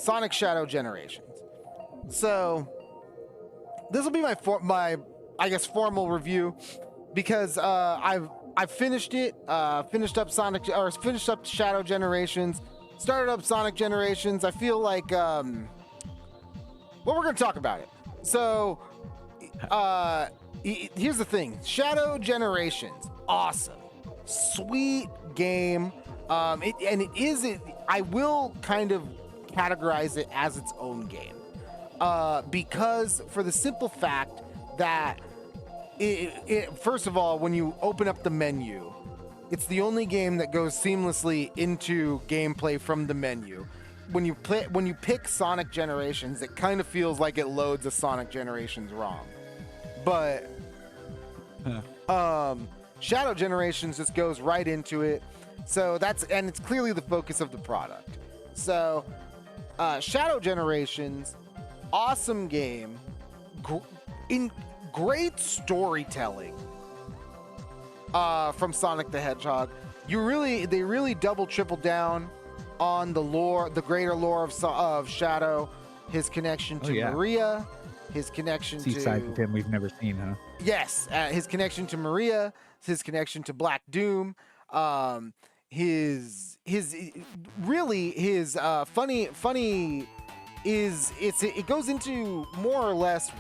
Sonic Shadow Generations. So this will be my I guess formal review because I've finished it. Finished up Shadow Generations. Started up Sonic Generations. I feel like well, we're gonna talk about it. So here's the thing: Shadow Generations, awesome, sweet game. I will kind of categorize it as its own game, because for the simple fact that first of all, when you open up the menu, it's the only game that goes seamlessly into gameplay from the menu. When you pick Sonic Generations, it kind of feels like it loads a Sonic Generations ROM, but Shadow Generations just goes right into it. So and it's clearly the focus of the product. So Shadow Generations, awesome game, great storytelling from Sonic the Hedgehog. They really double triple down on the lore, the greater lore of Shadow, his connection to Maria, his connection to sides of him we've never seen, huh? Yes, his connection to Maria, his connection to Black Doom, his funny is it goes into more or less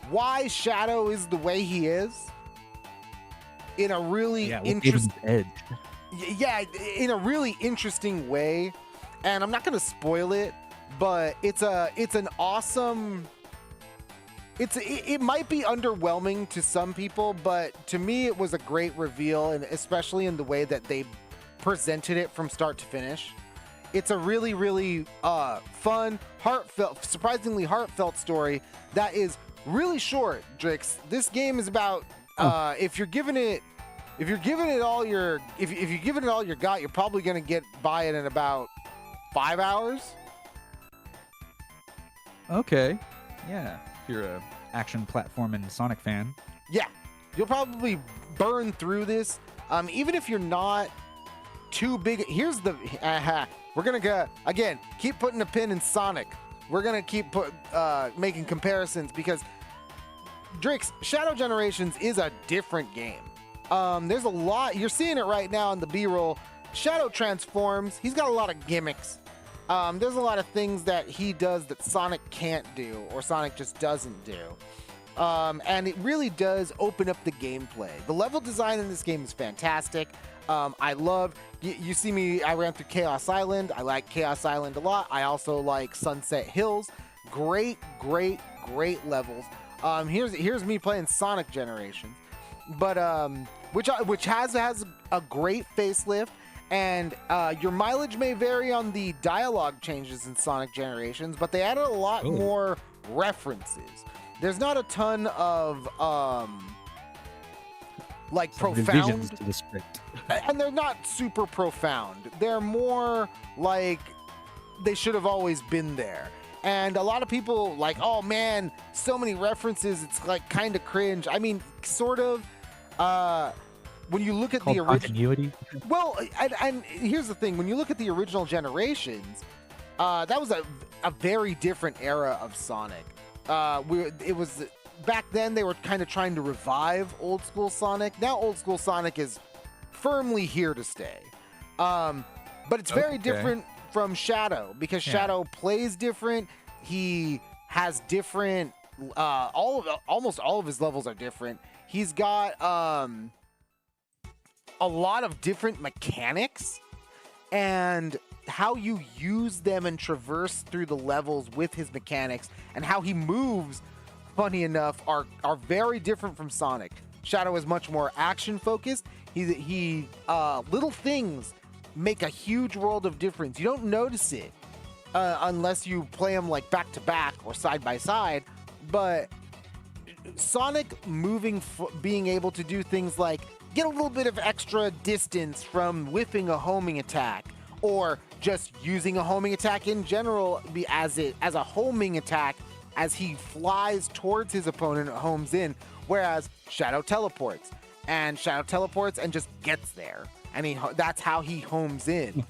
why Shadow is the way he is in a really interesting edge. Yeah, in a really interesting way, and I'm not going to spoil it, but it might be underwhelming to some people, but to me it was a great reveal, and especially in the way that they presented it from start to finish. It's a really, really fun, heartfelt, surprisingly heartfelt story that is really short, Drix. This game is about if you're giving it all you got, you're probably gonna get by it in about 5 hours. Okay, yeah. If you're a action platform and Sonic fan, yeah, you'll probably burn through this. Even if you're not too big. Here's the we're gonna go again. Keep putting a pin in Sonic. We're gonna keep making comparisons because Drix, Shadow Generations is a different game. There's a lot. You're seeing it right now in the B-roll. Shadow transforms. He's got a lot of gimmicks. There's a lot of things that he does that Sonic can't do or Sonic just doesn't do. And it really does open up the gameplay. The level design in this game is fantastic. I love, you see me, I ran through Chaos Island. I like Chaos Island a lot. I also like Sunset Hills. Great levels. Here's me playing Sonic Generations. But which has a great facelift, and your mileage may vary on the dialogue changes in Sonic Generations, but they added a lot more references. There's not a ton of like profound to the script, and they're not super profound. They're more like they should have always been there. And a lot of people like, oh man, so many references, it's like kind of cringe. I mean, sort of. When you look at the original continuity. Well, and here's the thing: when you look at the original Generations, that was a very different era of Sonic. It was back then they were kind of trying to revive old school Sonic. Now old school Sonic is firmly here to stay. But it's very different from Shadow because Shadow plays different. He has different. Almost all of his levels are different. He's got a lot of different mechanics, and how you use them and traverse through the levels with his mechanics and how he moves, funny enough, are very different from Sonic. Shadow is much more action focused. He little things make a huge world of difference. You don't notice it unless you play them like back to back or side by side, but Sonic being able to do things like get a little bit of extra distance from whiffing a homing attack, or just using a homing attack in general as a homing attack as he flies towards his opponent and homes in, whereas Shadow teleports and just gets there, and that's how he homes in.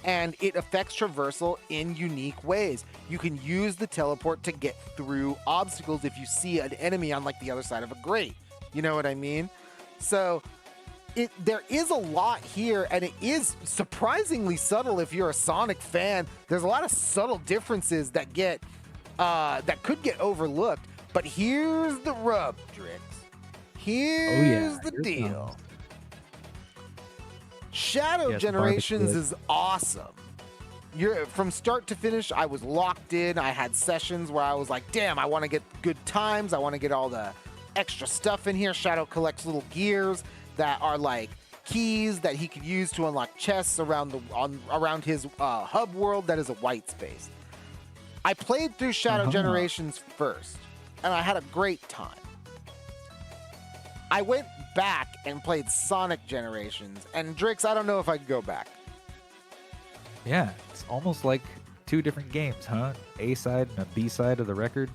and it affects traversal in unique ways. You can use the teleport to get through obstacles if you see an enemy on like the other side of a grate. You know what I mean? So there is a lot here, and it is surprisingly subtle if you're a Sonic fan. There's a lot of subtle differences that could get overlooked. But here's the rub, Drix. Here's the deal. Shadow Generations is awesome. From start to finish, I was locked in. I had sessions where I was like, damn, I want to get good times. I want to get all the extra stuff in here. Shadow collects little gears that are like keys that he could use to unlock chests around his hub world that is a white space. I played through Shadow Generations first, and I had a great time. I went back and played Sonic Generations, and Drix, I don't know if I could go back. Yeah, it's almost like two different games, huh? A side and a B side of the record.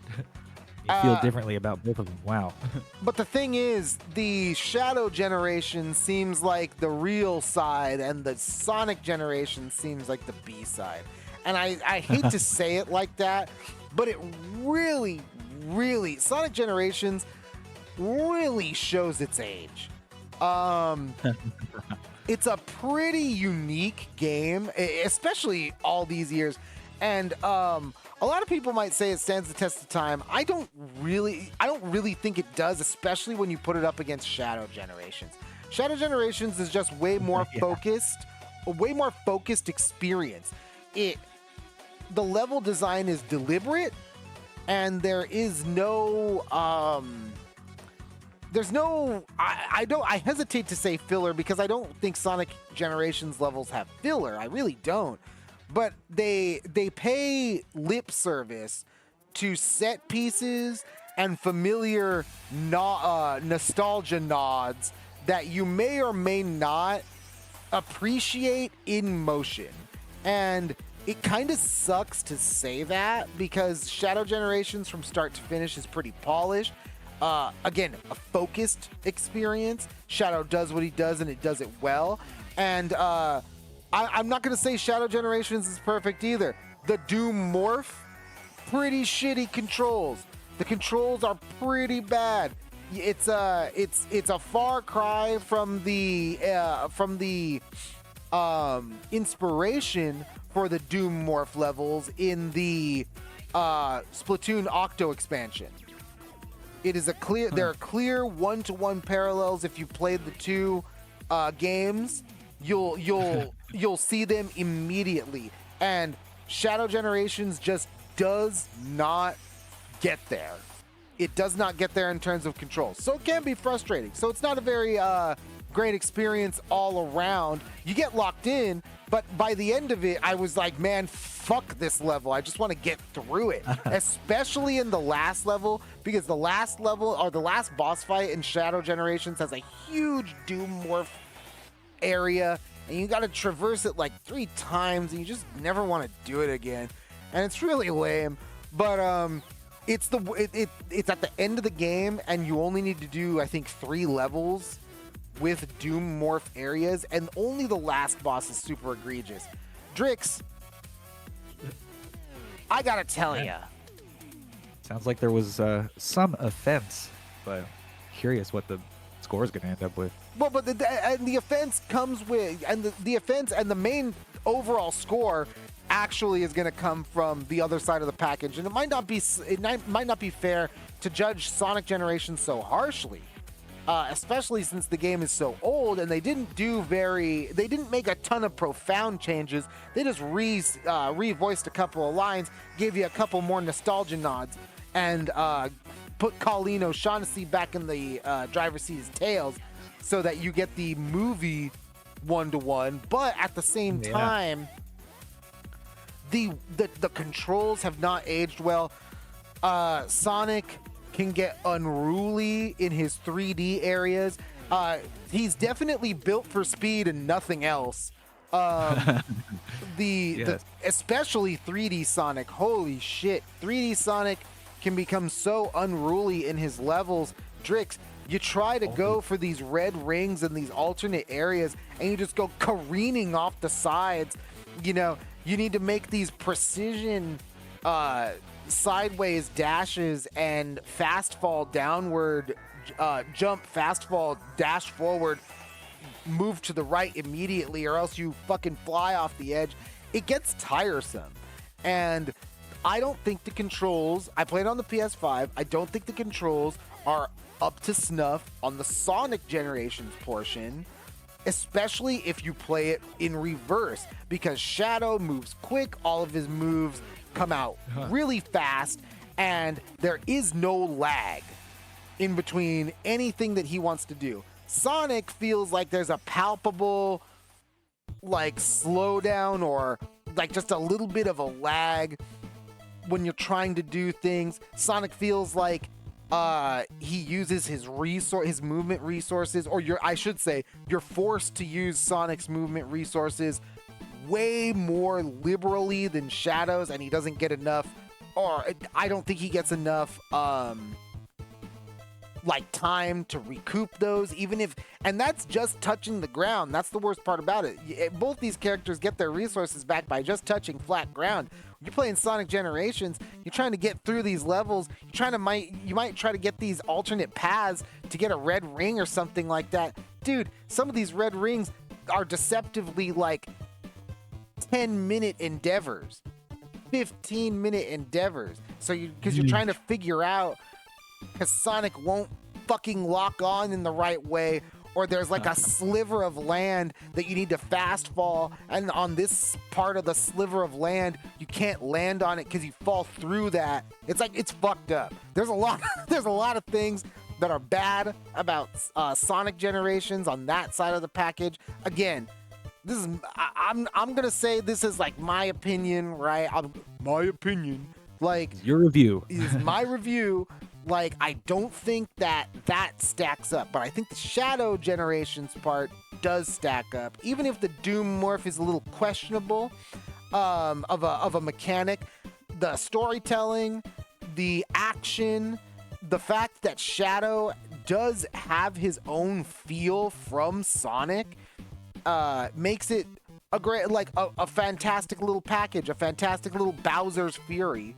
You feel differently about both of them. Wow. But the thing is, the Shadow Generation seems like the real side, and the Sonic Generation seems like the B side. And I hate to say it like that, but it really, really, Sonic Generations really shows its age. It's a pretty unique game, especially all these years. And a lot of people might say it stands the test of time. I don't really think it does, especially when you put it up against Shadow Generations. Shadow Generations is just way more focused, a way more focused experience. The level design is deliberate, and there is no I hesitate to say filler, because I don't think Sonic Generations levels have filler. I really don't. But they pay lip service to set pieces and familiar nostalgia nods that you may or may not appreciate in motion. And it kind of sucks to say that, because Shadow Generations from start to finish is pretty polished. Again, a focused experience. Shadow does what he does, and it does it well. And I'm not going to say Shadow Generations is perfect either. The Doom Morph, pretty shitty controls. The controls are pretty bad. It's a far cry from the inspiration for the Doom Morph levels in the Splatoon Octo expansion. It is there are clear one-to-one parallels. If you played the two games, you'll see them immediately. And Shadow Generations just does not get there. It does not get there in terms of control. So it can be frustrating. So it's not a very great experience all around. You get locked in, but by the end of it, I was like, man, fuck this level. I just want to get through it, especially in the last level, because the last level, or the last boss fight in Shadow Generations, has a huge Doom Morph area, and you got to traverse it like 3 times, and you just never want to do it again. And it's really lame, but it's at the end of the game, and you only need to do, I think, 3 levels with Doom Morph areas, and only the last boss is super egregious. Drix, I gotta tell ya. Sounds like there was some offense, but curious what the score is going to end up with. Well, but the offense comes with, and the offense and the main overall score actually is going to come from the other side of the package, and it might not be fair to judge Sonic Generations so harshly, especially since the game is so old, and they didn't make a ton of profound changes. They just revoiced a couple of lines, gave you a couple more nostalgia nods, and put Colleen O'Shaughnessy back in the driver's seat as Tails, so that you get the movie one-to-one. But at the same time, the controls have not aged well. Sonic can get unruly in his 3D areas. He's definitely built for speed and nothing else. Especially 3D Sonic. Holy shit. 3D Sonic can become so unruly in his levels. Drix, you try to go for these red rings and these alternate areas, and you just go careening off the sides. You know, you need to make these precision sideways dashes and fast fall downward, jump, fast fall, dash forward, move to the right immediately, or else you fucking fly off the edge. It gets tiresome. And I don't think the controls, I played on the PS5, I don't think the controls are up to snuff on the Sonic Generations portion, especially if you play it in reverse, because Shadow moves quick, all of his moves come out really fast, and there is no lag in between anything that he wants to do. Sonic feels like there's a palpable like slowdown or like just a little bit of a lag when you're trying to do things. Sonic feels like he uses his movement resources, or I should say you're forced to use Sonic's movement resources way more liberally than Shadow's, and he doesn't get enough, or I don't think he gets enough like time to recoup those, even if, and that's just touching the ground. That's the worst part about it. Both these characters get their resources back by just touching flat ground. When you're playing Sonic Generations, you're trying to get through these levels, you might try to get these alternate paths to get a red ring or something like that. Dude, some of these red rings are deceptively like 10-minute endeavors, 15-minute endeavors. So because you're trying to figure out, because Sonic won't fucking lock on in the right way, or there's like a sliver of land that you need to fast fall, and on this part of the sliver of land you can't land on it because you fall through that. It's like, it's fucked up. There's a lot of things that are bad about Sonic Generations on that side of the package. Again, this is I'm gonna say this is like my opinion, right? My opinion, like your review is my review. Like, I don't think that stacks up, but I think the Shadow Generations part does stack up. Even if the Doom morph is a little questionable of a mechanic, the storytelling, the action, the fact that Shadow does have his own feel from Sonic makes it a great, like a fantastic little package, a fantastic little Bowser's Fury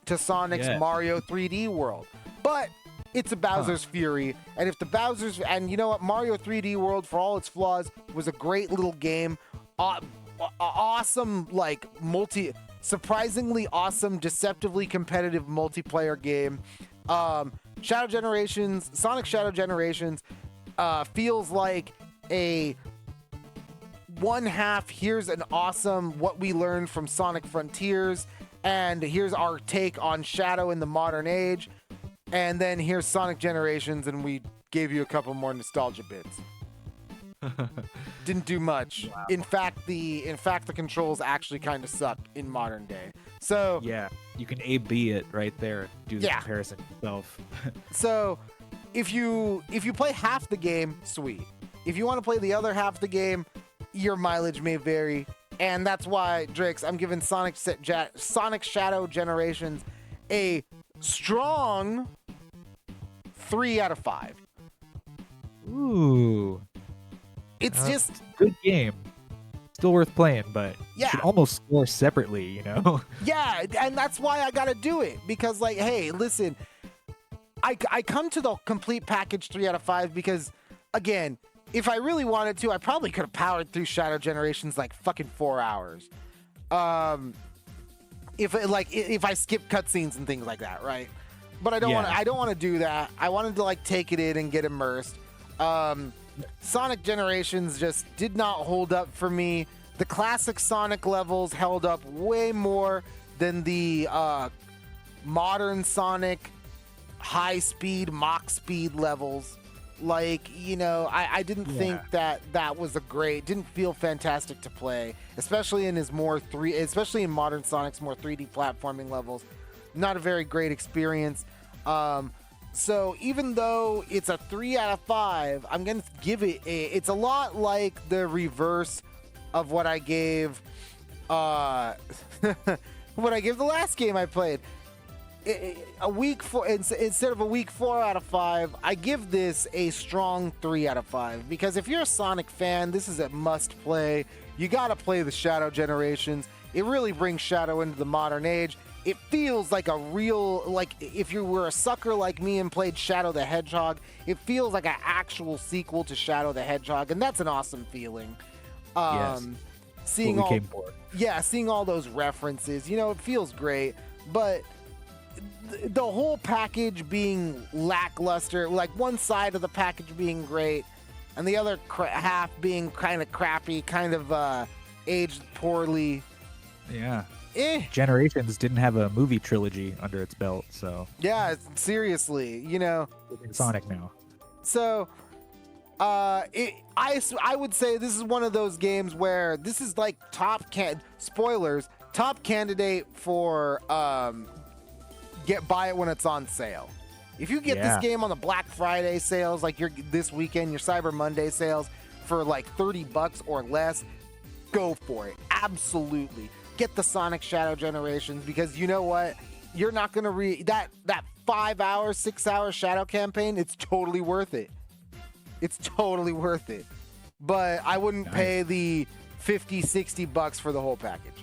to Sonic's Mario 3D World. But it's a Bowser's Fury, and if the Bowser's, and you know what, Mario 3D World, for all its flaws, was a great little game, awesome, like surprisingly awesome, deceptively competitive multiplayer game. Shadow Generations, Sonic Shadow Generations, feels like a one half. Here's an awesome what we learned from Sonic Frontiers, and here's our take on Shadow in the modern age. And then here's Sonic Generations, and we gave you a couple more nostalgia bits. Didn't do much. Wow. In fact, the controls actually kind of suck in modern day. So yeah, you can A/B it right there and do the comparison yourself. So if you play half the game, sweet. If you want to play the other half of the game, your mileage may vary, and that's why, Drix, I'm giving Sonic Shadow Generations a strong 3 out of 5. Ooh. It's just good game. Still worth playing, but you should almost score separately, you know? Yeah, and that's why I gotta do it. Because, like, hey, listen, I come to the complete package 3 out of 5 because, again, if I really wanted to, I probably could have powered through Shadow Generations like fucking 4 hours. If I skip cutscenes and things like that, right? But I don't want to do that. I wanted to like take it in and get immersed. Sonic Generations just did not hold up for me. The classic Sonic levels held up way more than the modern Sonic high speed, Mach speed levels. Like, you know, I didn't think that was didn't feel fantastic to play, especially in especially in modern Sonic's more 3D platforming levels. Not a very great experience. So even though it's a 3 out of 5, I'm going to give it it's a lot like the reverse of what I gave the last game I played. Instead of a weak 4 out of 5, I give this a strong 3 out of 5, because if you're a Sonic fan, this is a must play. you got to play the Shadow Generations. It really brings Shadow into the modern age. It feels like a real, like if you were a sucker like me and played Shadow the Hedgehog, it feels like an actual sequel to Shadow the Hedgehog, and that's an awesome feeling. Yes. Seeing What we all, came for. yeah, seeing all those references, you know, it feels great. But the whole package being lackluster, like one side of the package being great, and the other half being kind of crappy, kind of aged poorly. Yeah. Generations didn't have a movie trilogy under its belt, so Yeah, seriously, you know. Sonic now. So, I would say this is one of those games where this is like top candidate for buy it when it's on sale. If you get this game on the Black Friday sales, like this weekend, your Cyber Monday sales for like $30 or less, go for it. Absolutely. Get the Sonic Shadow Generations, because you know what? You're not going to that 5 hour, 6 hour Shadow campaign. It's totally worth it. It's totally worth it. But I wouldn't pay the $50, $60 for the whole package.